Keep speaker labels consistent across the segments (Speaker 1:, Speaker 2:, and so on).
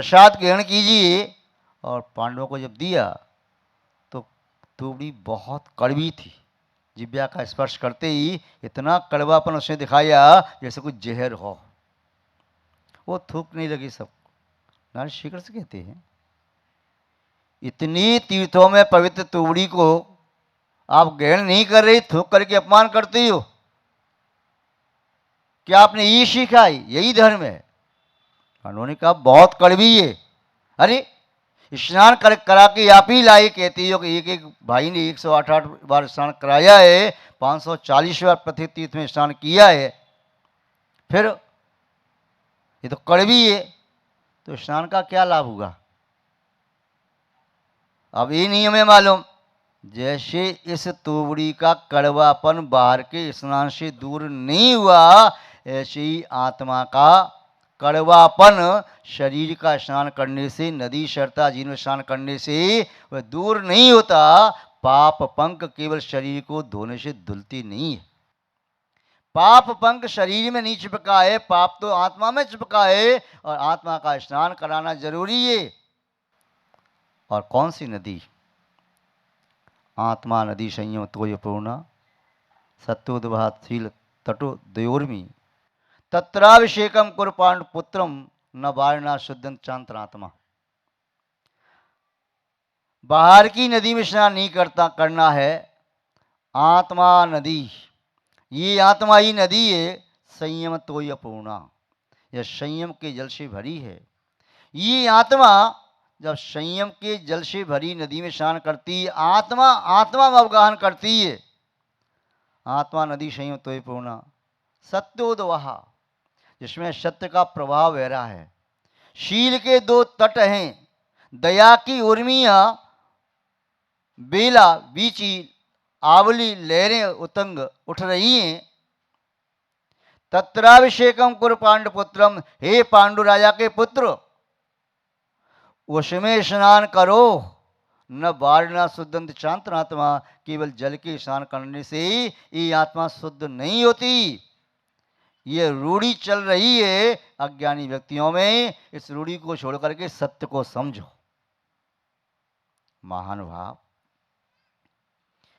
Speaker 1: प्रसाद ग्रहण कीजिए। और पांडवों को जब दिया तो तुवड़ी बहुत कड़वी थी, जिब्या का स्पर्श करते ही इतना कड़वापन उसने दिखाया जैसे कुछ जहर हो। वो थूक नहीं लगी सब। नारायण श्री कृष्ण कहते हैं, इतनी तीर्थों में पवित्र तुवड़ी को आप ग्रहण नहीं कर रही, थूक करके अपमान करती हो। क्या आपने ये सीखा? यही धर्म है? उन्होंने कहा बहुत कड़वी है। अरे स्नान करा के आप ही लाई, कहती हो कि एक एक भाई ने 108 बार स्नान कराया है, 540 बार प्रति तीर्थ में स्नान किया है, फिर ये तो कड़वी है, तो स्नान का क्या लाभ हुआ? अब ये नहीं हमें मालूम। जैसे इस तुवड़ी का कड़वापन बाहर के स्नान से दूर नहीं हुआ, ऐसे ही आत्मा का कड़वापन शरीर का स्नान करने से, नदी सरता जी में स्नान करने से वह दूर नहीं होता। पाप पंक केवल शरीर को धोने से धुलती नहीं है। पाप पंक शरीर में नहीं चिपका है, पाप तो आत्मा में चिपका है, और आत्मा का स्नान कराना जरूरी है। और कौन सी नदी? आत्मा नदी संयम तोय पूर्णा सत्योद्भाशील तटो द्वयोर्मी तत्राभिषेकम कुरु पांडुपुत्रम न वारणा शुद्धं चांतरात्मा। बाहर की नदी में स्नान नहीं करना है, आत्मा नदी, ये आत्मा ही नदी है। संयम तोय पूर्णा, यह संयम के जल से भरी है। ये आत्मा जब संयम के जल से भरी नदी में स्नान करती है, आत्मा में अवगाहन करती है। आत्मा नदी संयम तोय पूर्णा सत्योद्वहा, जिसमें सत्य का प्रभाव बह रहा है। शील के दो तट हैं, दया की उर्मियां, बेला बीची आवली लहरें उतंग उठ रही हैं। तत्राभिषेकम कुरु पांडुपुत्रम, हे पांडु राजा के पुत्र, उसमें स्नान करो। न वारणा शुद्धंत चांतनात्मा, केवल जल के स्नान करने से ये आत्मा शुद्ध नहीं होती। ये रूढ़ी चल रही है अज्ञानी व्यक्तियों में। इस रूढ़ी को छोड़ करके सत्य को समझो। महानुभाव,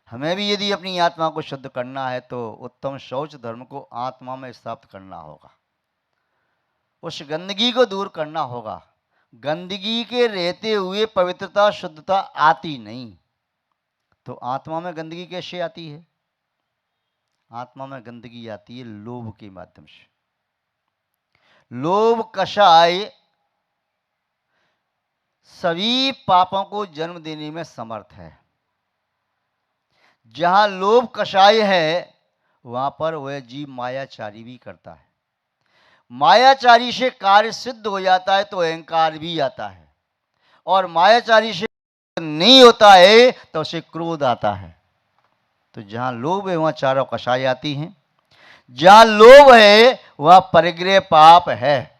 Speaker 1: हमें भी यदि अपनी आत्मा को शुद्ध करना है तो उत्तम शौच धर्म को आत्मा में स्थापित करना होगा, उस गंदगी को दूर करना होगा। गंदगी के रहते हुए पवित्रता शुद्धता आती नहीं, तो आत्मा में गंदगी कैसे आती है? आत्मा में गंदगी आती है लोभ के माध्यम से। लोभ कषाय सभी पापों को जन्म देने में समर्थ है। जहां लोभ कषाय है वहां पर वह जीव मायाचारी भी करता है। मायाचारी से कार्य सिद्ध हो जाता है तो अहंकार भी आता है, और मायाचारी से नहीं होता है तो उसे क्रोध आता है। तो जहां लोभ है वहां चारों कषाय आती हैं। जहां लोभ है वहां परिग्रह पाप है,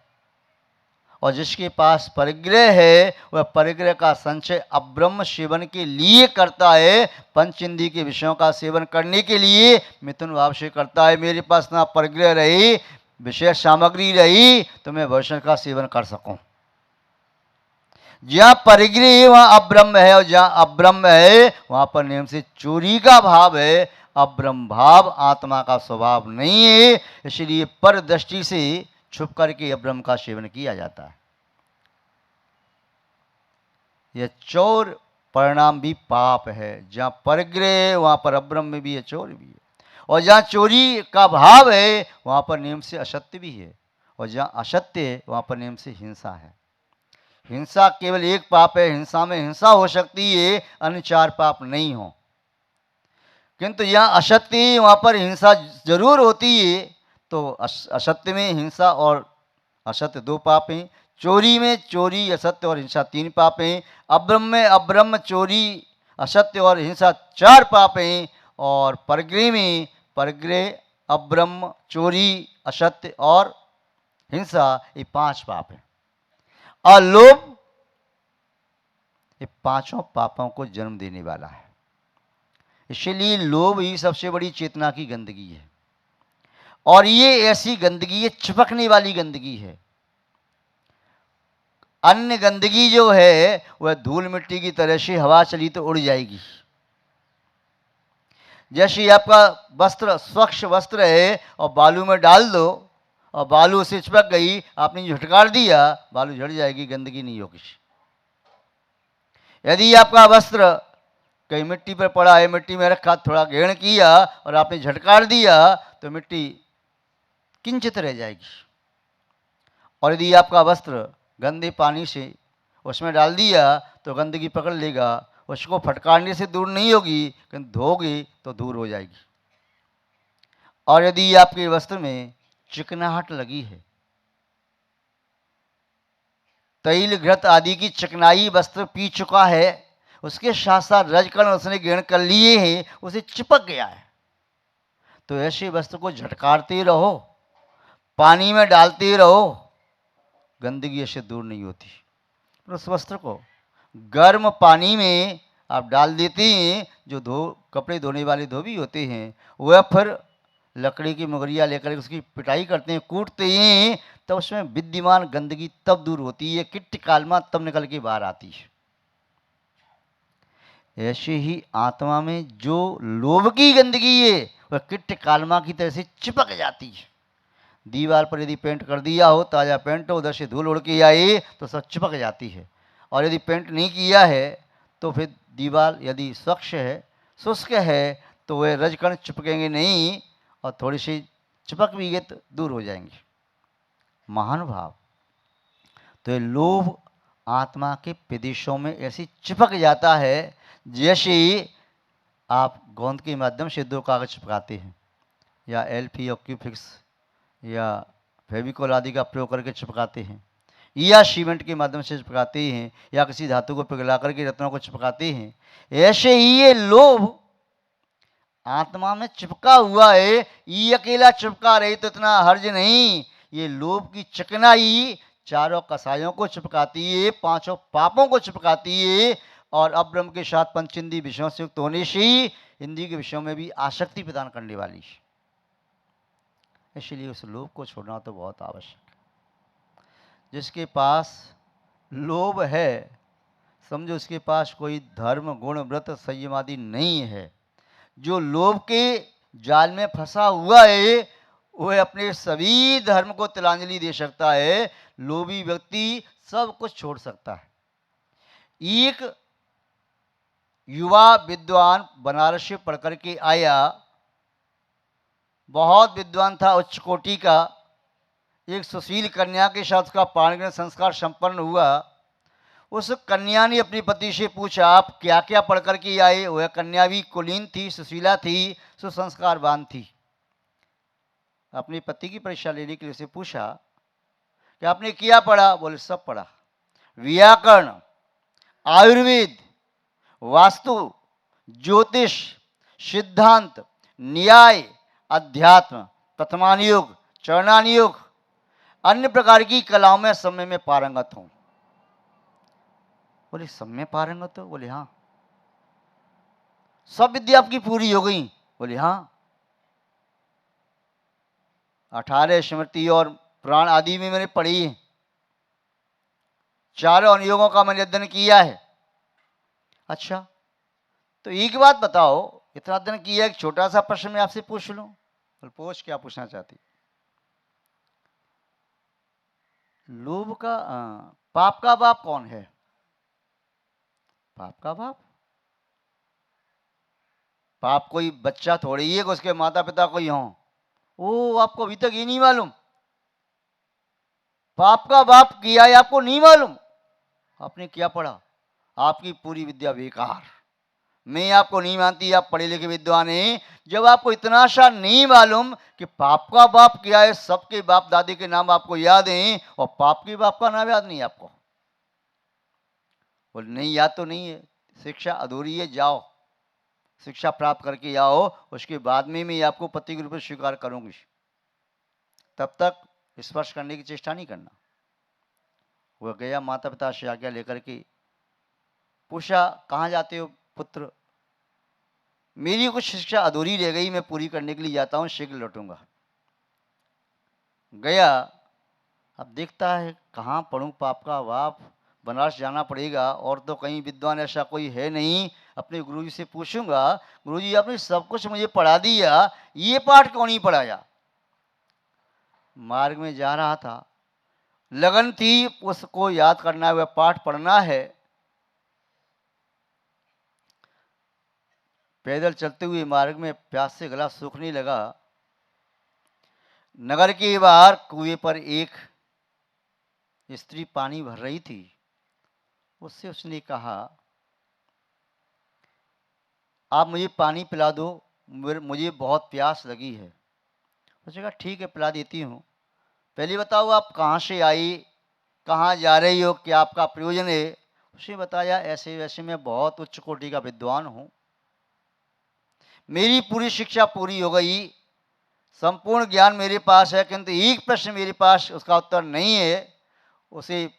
Speaker 1: और जिसके पास परिग्रह है वह परिग्रह का संचय अब्रह्म सेवन के लिए करता है। पंचेंद्रिय के विषयों का सेवन करने के लिए मिथुन भाव से करता है। मेरे पास ना परिग्रह रही, विषय सामग्री रही तो मैं भविष्य का सेवन कर सकूं। जहां परिग्रह है वहां अब्रह्म है, और जहां अब्रह्म है वहां पर नियम से चोरी का भाव है। अब्रह्म भाव आत्मा का स्वभाव नहीं है, इसलिए पर दृष्टि से छुप करके अब्रह्म का सेवन किया जाता है। यह चोर परिणाम भी पाप है। जहां परिग्रह वहां पर अब्रह्म भी है, चोर भी है। और जहां चोरी का भाव है वहां पर नियम से असत्य भी है, और जहां असत्य है वहां पर नियम से हिंसा है। हिंसा केवल एक पाप है, हिंसा में हिंसा हो सकती है, अन्य चार पाप नहीं हो। किंतु यहाँ असत्य वहां पर हिंसा जरूर होती है। तो असत्य में हिंसा और असत्य दो पाप हैं। चोरी में चोरी असत्य और हिंसा तीन पाप हैं। अब्रह्म में अब्रह्म चोरी असत्य और हिंसा चार पाप हैं। और परग्रह में परग्रह अब्रह्म चोरी असत्य और हिंसा ये पांच पाप हैं। और लोभ ये पांचों पापों को जन्म देने वाला है। इसलिए लोभ ही सबसे बड़ी चेतना की गंदगी है, और ये ऐसी गंदगी है चिपकने वाली गंदगी है। अन्य गंदगी जो है वह धूल मिट्टी की तरह से हवा चली तो उड़ जाएगी। जैसे आपका वस्त्र स्वच्छ वस्त्र है और बालू में डाल दो और बालू से चिपक गई, आपने झटकार दिया, बालू झड़ जाएगी, गंदगी नहीं होगी। यदि आपका वस्त्र कहीं मिट्टी पर पड़ा है, मिट्टी में रखा, थोड़ा घेण किया और आपने झटकार दिया तो मिट्टी किंचित रह जाएगी। और यदि आपका वस्त्र गंदे पानी से उसमें डाल दिया तो गंदगी पकड़ लेगा, उसको फटकारने से दूर नहीं होगी, लेकिन धोगे तो दूर हो जाएगी। और यदि आपके वस्त्र में चिकनाहट लगी है, तैल घृत आदि की चिकनाई वस्त्र पी चुका है, उसके साथ साथ रजकण उसने ग्रहण कर लिए हैं, उसे चिपक गया है, तो ऐसे वस्त्र को झटकारते रहो, पानी में डालते रहो, गंदगी ऐसे दूर नहीं होती। तो उस वस्त्र को गर्म पानी में आप डाल देते हैं, जो कपड़े धोने वाले धोबी होते हैं, वह फिर लकड़ी की मुगरिया लेकर उसकी पिटाई करते हैं, कूटते हैं, तब उसमें विद्यमान गंदगी तब दूर होती है, किट्ट कालमा तब निकल के बाहर आती है। ऐसे ही आत्मा में जो लोभ की गंदगी है वह किट्ट कालमा की तरह से चिपक जाती है। दीवार पर यदि पेंट कर दिया हो, ताज़ा पेंट हो, उधर से धूल उड़ के आए तो सब चिपक जाती है। और यदि पेंट नहीं किया है तो फिर दीवार यदि स्वच्छ है, शुष्क है, तो वह रजकण चिपकेंगे नहीं और थोड़ी सी चिपक भी गए तो दूर हो जाएंगे। महान भाव, तो ये लोभ आत्मा के प्रदेशों में ऐसी चिपक जाता है जैसे आप गोंद के माध्यम से 2 कागज चिपकाते हैं, या एलपी और क्यूफिक्स या फेविकोल आदि का प्रयोग करके चिपकाते हैं, या सीमेंट के माध्यम से चिपकाते हैं, या किसी धातु को पिघला करके रत्नों को चिपकाते हैं। ऐसे ही ये लोभ आत्मा में चिपका हुआ है, ये अकेला चिपका रही तो इतना हर्ज नहीं, ये लोभ की चिकनाई 4 कसायों को चिपकाती है, 5 पापों को चिपकाती है, और अब्रह्म के साथ पंचेंद्रिय विषयों से युक्त होने से इंद्रिय के विषयों में भी आसक्ति प्रदान करने वाली है। इसलिए उस लोभ को छोड़ना तो बहुत आवश्यक है। जिसके पास लोभ है, समझो उसके पास कोई धर्म गुण व्रत संयम आदि नहीं है। जो लोभ के जाल में फंसा हुआ है वह अपने सभी धर्म को तिलांजलि दे सकता है। लोभी व्यक्ति सब कुछ छोड़ सकता है। एक युवा विद्वान बनारस से पढ़ करके आया, बहुत विद्वान था, उच्च कोटि का। एक सुशील कन्या के साथ उसका पाणिग्रहण संस्कार संपन्न हुआ। उस कन्या ने अपने पति से पूछा, आप क्या क्या पढ़ कर के आए? वह कन्या भी कुलीन थी, सुशीला थी, सुसंस्कारवान थी। अपने पति की परीक्षा लेने के लिए उसे पूछा कि आपने क्या पढ़ा? बोले सब पढ़ा, व्याकरण, आयुर्वेद, वास्तु, ज्योतिष, सिद्धांत, न्याय, अध्यात्म, प्रथमानुयोग, चरणानुयोग, अन्य प्रकार की कलाओं में सब में पारंगत हूं। बोले सब में पारंगत हो? बोले हाँ। सब विद्या आपकी पूरी हो गई? बोले हाँ। 18 स्मृति और प्राण आदि में मैंने पढ़ी है, 4 अनुयोगों का मैंने अध्ययन किया है। अच्छा, तो एक बात बताओ, इतना अध्ययन किया, एक छोटा सा प्रश्न मैं आपसे पूछ लूं? पूछ, क्या पूछना चाहती? लोभ का पाप का बाप कौन है? पाप का बाप? पाप कोई बच्चा थोड़ी है कि उसके माता पिता कोई हों। ओ, आपको अभी तक ये नहीं मालूम? पाप का बाप किया है आपको नहीं मालूम? आपने क्या पढ़ा? आपकी पूरी विद्या बेकार। मैं आपको नहीं मानती, आप पढ़े लिखे विद्वान हैं। जब आपको इतना सा नहीं मालूम कि पाप का बाप क्या है, सबके बाप दादी के नाम आपको याद हैं और पाप के बाप का नाम याद नहीं आपको। बोले नहीं, याद तो नहीं है, शिक्षा अधूरी है, जाओ शिक्षा प्राप्त करके आओ, उसके बाद में मैं आपको पति के रूप में स्वीकार करूंगी। तब तक स्पर्श करने की चेष्टा नहीं करना। वह गया, माता पिता से आज्ञा लेकर के पूछा, कहाँ जाते हो पुत्र? मेरी कुछ शिक्षा अधूरी रह गई, मैं पूरी करने के लिए जाता हूँ, शीघ्र लौटूंगा। गया, अब देखता है कहाँ पढ़ूं पाप का बाप, बनारस जाना पड़ेगा, और तो कहीं विद्वान ऐसा कोई है नहीं। अपने गुरुजी से पूछूंगा, गुरुजी आपने सब कुछ मुझे पढ़ा दिया, ये पाठ क्यों नहीं पढ़ाया। मार्ग में जा रहा था, लगन थी उसको याद करना है, वह पाठ पढ़ना है। पैदल चलते हुए मार्ग में प्यास से गला सूखने लगा। नगर के बाहर कुएं पर एक स्त्री पानी भर रही थी। उससे उसने कहा, आप मुझे पानी पिला दो, मुझे बहुत प्यास लगी है। उसने कहा ठीक है, पिला देती हूँ। पहले बताओ आप कहाँ से आई, कहाँ जा रही हो, क्या आपका प्रयोजन है। उसने बताया, ऐसे वैसे मैं बहुत उच्च कोटि का विद्वान हूँ, मेरी पूरी शिक्षा पूरी हो गई, संपूर्ण ज्ञान मेरे पास है, किंतु एक प्रश्न मेरे पास उसका उत्तर नहीं है, उसे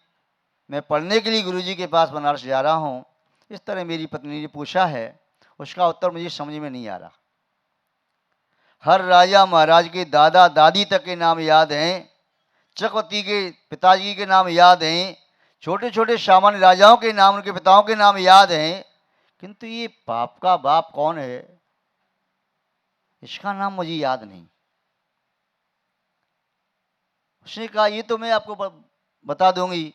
Speaker 1: मैं पढ़ने के लिए गुरुजी के पास बनारस जा रहा हूँ। इस तरह मेरी पत्नी ने पूछा है, उसका उत्तर मुझे समझ में नहीं आ रहा। हर राजा महाराज के दादा दादी तक के नाम याद हैं, चक्रवर्ती के पिताजी के नाम याद हैं, छोटे छोटे सामान्य राजाओं के नाम, उनके पिताओं के नाम याद हैं, किंतु ये बाप का बाप कौन है, इसका नाम मुझे याद नहीं। उसने कहा, ये तो मैं आपको बता दूंगी।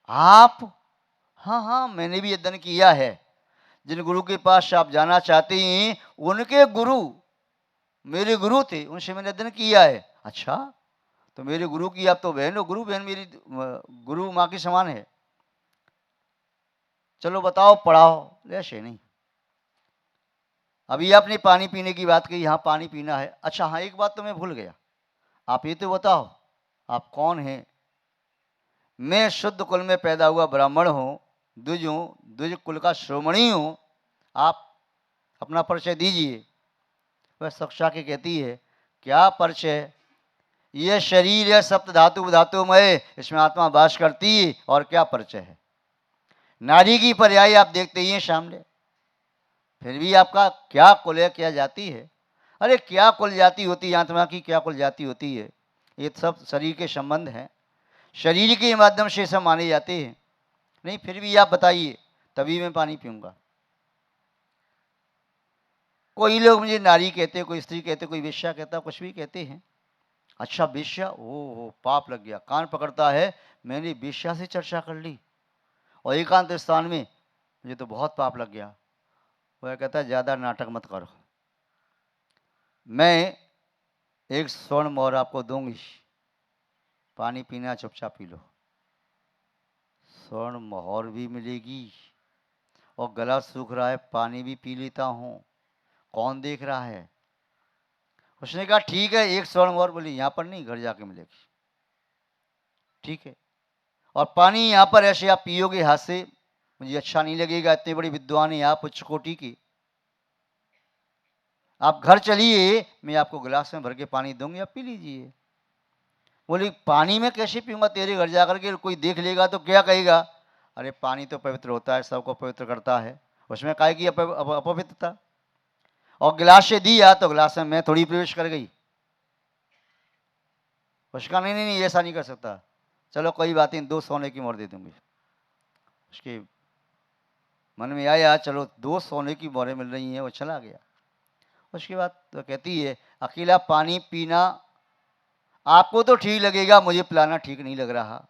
Speaker 1: आप? हाँ हाँ, मैंने भी अध्ययन किया है। जिन गुरु के पास आप जाना चाहते हैं, उनके गुरु मेरे गुरु थे, उनसे मैंने अध्ययन किया है। अच्छा, तो मेरे गुरु की आप तो बहन हो, गुरु बहन मेरी गुरु माँ के समान है। चलो बताओ, पढ़ाओ। ऐसे नहीं। अभी आपने पानी पीने की बात कही, यहाँ पानी पीना है। अच्छा हाँ, एक बात तो मैं भूल गया, आप ये तो बताओ आप कौन हैं। मैं शुद्ध कुल में पैदा हुआ ब्राह्मण हूँ, द्विज हूँ, द्विज कुल का श्रोमणी हूँ, आप अपना परिचय दीजिए। वह सक्षा के कहती है, क्या परिचय, यह शरीर है सप्त धातु धातुमय, इसमें आत्मा वास करती है, और क्या परिचय है। नारी की पर्याय आप देखते ही हैं सामने, फिर भी आपका क्या कुल है, क्या जाति है। अरे क्या कुल जाति होती है, आत्मा की क्या कुल जाति होती है, ये सब शरीर के संबंध हैं, शरीर के माध्यम से सब माने जाते हैं। नहीं, फिर भी आप बताइए, तभी मैं पानी पीऊंगा। कोई लोग मुझे नारी कहते, कोई स्त्री कहते, कोई वेश्या कहता, कुछ भी कहते हैं। अच्छा वेश्या, ओ पाप लग गया, कान पकड़ता है, मैंने वेश्या से चर्चा कर ली और एकांत स्थान में, मुझे तो बहुत पाप लग गया। वह कहता है, ज़्यादा नाटक मत करो, मैं एक स्वर्ण मोहर आपको दूंगी, पानी पीना चुपचाप पी लो। स्वर्ण मोहर भी मिलेगी और गला सूख रहा है, पानी भी पी लेता हूँ, कौन देख रहा है। उसने कहा ठीक है, एक स्वर्ण मोहर। बोली यहाँ पर नहीं, घर जाके मिलेगी। ठीक है, और पानी यहाँ पर ऐसे आप पियोगे हाथ से, मुझे अच्छा नहीं लगेगा, इतने बड़े विद्वान हैं आप, उच्च कोटि की, आप घर चलिए, मैं आपको गिलास में भर के पानी दूंगी, आप पी लीजिए। बोली पानी में कैसे पीऊंगा, तेरे घर जाकर के कोई देख लेगा तो क्या कहेगा। अरे पानी तो पवित्र होता है, सबको पवित्र करता है, उसमें काहे की अपवित्रता। और गिलास से दिया तो गिलास में मैं थोड़ी प्रवेश कर गई। उसका नहीं नहीं नहीं, ऐसा नहीं कर सकता, चलो कोई बात नहीं, 2 सोने की मोहर दे दूंगी। उसके मन में आया, चलो 2 सोने की मोहरें मिल रही हैं, वो चला गया। उसके बाद तो कहती है, अकेला पानी पीना आपको तो ठीक लगेगा, मुझे पिलाना ठीक नहीं लग रहा,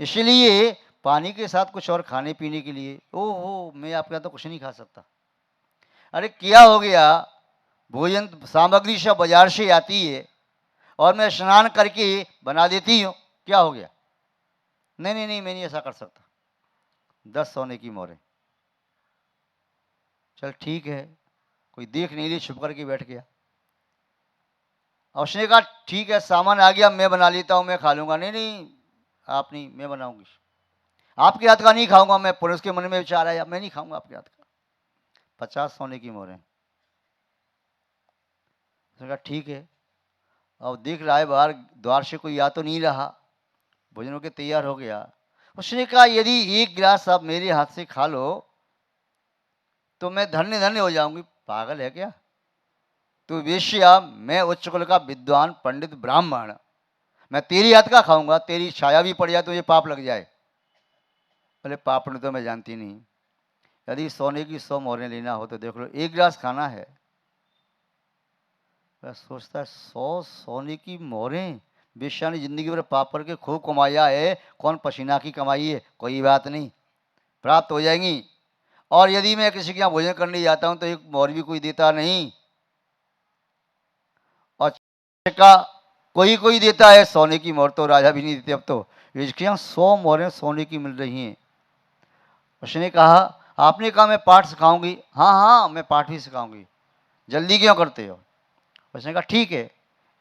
Speaker 1: इसलिए पानी के साथ कुछ और खाने पीने के लिए। ओहो, मैं आपके यहाँ तो कुछ नहीं खा सकता। अरे क्या हो गया, भोजन सामग्री सब बाजार से आती है और मैं स्नान करके बना देती हूँ, क्या हो गया। नहीं नहीं नहीं, मैं नहीं ऐसा कर सकता, 10 सोने की मोहरें। चल ठीक है, कोई देख नहीं ली, छुप करके बैठ गया। और उसने कहा ठीक है, सामान आ गया, मैं बना लेता हूँ, मैं खा लूँगा। नहीं नहीं, आप नहीं, मैं बनाऊंगी, आपके हाथ का नहीं खाऊंगा मैं। पुरुष के मन में विचार आया, मैं नहीं खाऊंगा आपके हाथ का। 50 सोने की मोहरें। उसने कहा ठीक है। अब देख रहा है बाहर द्वार से कोई आ तो नहीं रहा, भोजन के तैयार हो गया। उसने कहा यदि एक गिलास आप मेरे हाथ से खा लो तो मैं धन्य धन्य हो जाऊंगी। पागल है क्या तू वेश्या, मैं उच्च कुल का विद्वान पंडित ब्राह्मण, मैं तेरी हाथ का खाऊंगा, तेरी छाया भी पड़ जाए तो ये पाप लग जाए। बोले पापड़ तो मैं जानती नहीं, यदि सोने की 100 मोहरें लेना हो तो देख लो, एक गिलास खाना है। मैं सोचता है 100 सोने की मोहरें, बेश्या ने जिंदगी भर पाप करके खूब कमाया है, कौन पसीना की कमाई है, कोई बात नहीं, प्राप्त हो जाएंगी। और यदि मैं किसी के यहाँ भोजन करने जाता हूँ तो एक मोहर भी कोई देता नहीं, और का कोई कोई देता है, सोने की मोहर तो राजा भी नहीं देते अब तो। इसके यहाँ 100 मोहरें सोने की मिल रही हैं। उसने कहा, आपने कहा मैं पाठ सिखाऊंगी, हाँ हाँ मैं पाठ भी सिखाऊंगी, जल्दी क्यों करते हो? उसने कहा ठीक है,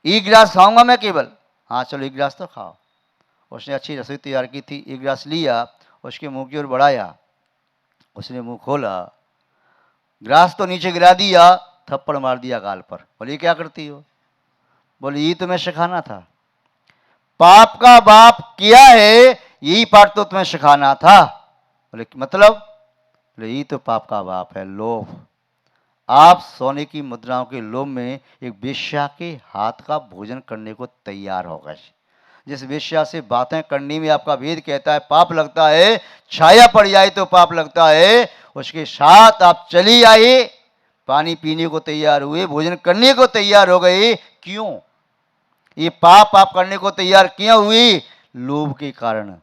Speaker 1: एक गिलास खाऊंगा मैं केवल। हाँ चलो एक गिलास तो खाओ। उसने अच्छी रसोई तैयार की थी, एक गिलास लिया, उसके मुंह की ओर बढ़ाया, उसने मुंह खोला, गिलास तो नीचे गिरा दिया, थप्पड़ मार दिया गाल पर। बोले क्या करती हो? बोले ये तुम्हें सिखाना था, पाप का बाप किया है, यही पाठ तो तुम्हें सिखाना था। बोले मतलब? बोले यही तो पाप का बाप है, लोभ। आप सोने की मुद्राओं के लोभ में एक वेश्या के हाथ का भोजन करने को तैयार हो गए। जिस वेश्या से बातें करने में आपका वेद कहता है पाप लगता है, छाया पड़ जाए तो पाप लगता है, उसके साथ आप चली आई, पानी पीने को तैयार हुए, भोजन करने को तैयार हो गए। क्यों? ये पाप आप करने को तैयार क्यों हुई? लोभ के कारण।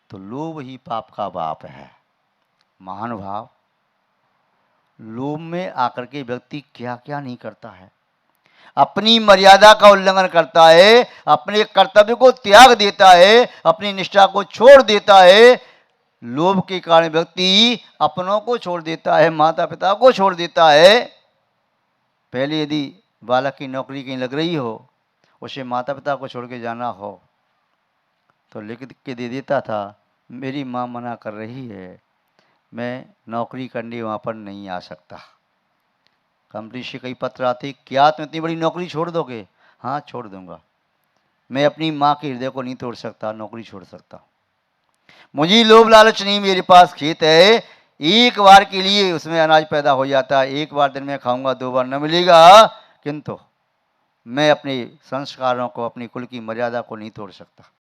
Speaker 1: तो लोभ ही पाप का बाप है। महानुभाव, लोभ में आकर के व्यक्ति क्या क्या नहीं करता है, अपनी मर्यादा का उल्लंघन करता है, अपने कर्तव्य को त्याग देता है, अपनी निष्ठा को छोड़ देता है। लोभ के कारण व्यक्ति अपनों को छोड़ देता है, माता पिता को छोड़ देता है। पहले यदि बालक की नौकरी कहीं लग रही हो, उसे माता पिता को छोड़ के जाना हो तो लिख के दे देता था, मेरी माँ मना कर रही है, मैं नौकरी करने वहाँ पर नहीं आ सकता। कंपनी से कई पत्र आते, क्या तुम इतनी बड़ी नौकरी छोड़ दोगे? हाँ छोड़ दूंगा, मैं अपनी माँ के हृदय को नहीं तोड़ सकता, नौकरी छोड़ सकता। मुझे लोभ लालच नहीं, मेरे पास खेत है, एक बार के लिए उसमें अनाज पैदा हो जाता है, एक बार दिन में खाऊंगा, 2 बार न मिलेगा, किंतु मैं अपने संस्कारों को, अपनी कुल की मर्यादा को नहीं तोड़ सकता।